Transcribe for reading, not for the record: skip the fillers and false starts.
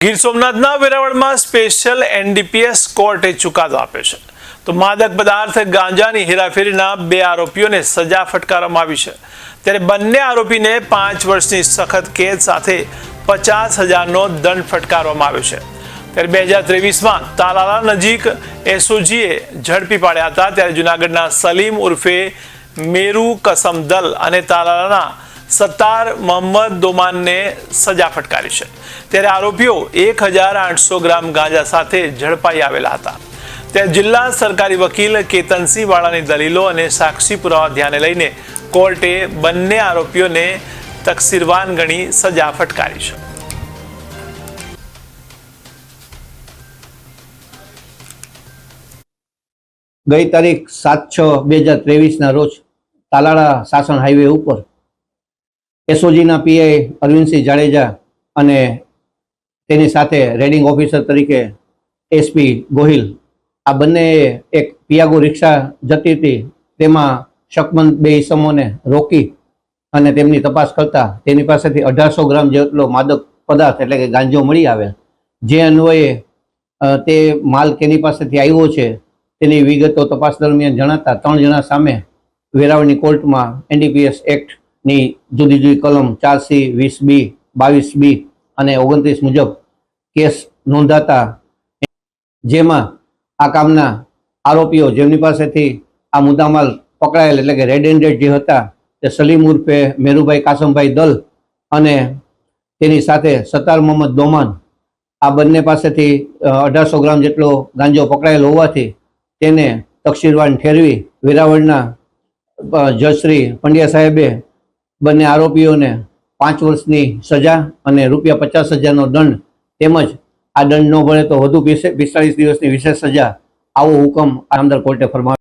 Gir સોમનાથના વેરાવળમાં special NDPS કોર્ટે ચુકાદો આપ્યો છે તો માદક પદાર્થ ગાંજાની હેરાફેરીના 2 આરોપીઓને સજા ફટકારવામાં આવી છે। ત્યારે બંને આરોપીને 5 વર્ષની સખત કેદ સાથે 50,000નો દંડ ફટકારવામાં આવ્યો છે। ત્યારે 2023માં તાલાલા નજીક એસઓજીએ ઝડપી પાડ્યા હતા। ત્યારે જૂનાગઢના સલીમ ઉર્ફે મેરુ કસમદલ અને તાલાલાના સત્તાર મોહમ્મદ દોમાનને સજા ફટકારી છે। ત્યારે આરોપીઓ 1800 ગ્રામ ગાંજા સાથે ઝડપાઈ આવેલા હતા। ત્યારે જિલ્લા સરકારી વકીલ કેતનસિંહ વાળાની દલીલો અને સાક્ષી પુરાવા ધ્યાને લઈને કોર્ટે બંને આરોપીઓને તકસીરવાન ગણી સજા ફટકારી છે। ગઈ તારીખ 7/6/2023ના રોજ તાલાળા સાસણ હાઈવે ઉપર એસઓજીના પીઆઈ અરવિંદસિંહ જાડેજા અને તેની સાથે રેડિંગ ઓફિસર તરીકે એસપી ગોહિલ આ બંને એક પિયાગો રિક્ષા જતી હતી તેમાં શકમંદ 2 ઈસમોને રોકી અને તેમની તપાસ કરતા તેની પાસેથી 1800 ગ્રામ જેટલો માદક પદાર્થ એટલે કે ગાંજો મળી આવેલ। જે અન્વયે તે માલ કેની પાસેથી આવ્યો છે તેની વિગતો તપાસ દરમિયાન જણાતા 3 જણા સામે વેરાવળની કોર્ટમાં એનડીપીએસ એક્ટની જુદી જુદી કલમ 4C, 20B, 22B અને 29 મુજબ કેસ નોંધાતા જેમાં આ કામના આરોપીઓ જેમની પાસેથી આ મુદ્દામાલ પકડાયેલ એટલે કે રેડ હેન્ડેડ જે હતા તે સલીમ ઉર્ફે મેરુભાઈ કાસમભાઈ દલ અને તેની સાથે સત્તાર મોહમ્મદ દોમાન આ બંને પાસેથી 1800 ગ્રામ જેટલો ગાંજો પકડાયેલ હોવાથી તેને તકસીરવાન ઠેરવી વેરાવળના જજશ્રી પંડ્યા સાહેબે બંને આરોપીઓને 5 વર્ષની સજા અને ₹50,000નો દંડ તેમજ આ દંડ ન ભરે તો વધુ 45 દિવસની વિશેષ સજા આવો હુકમ નામદાર કોર્ટે ફરમાવ્યો।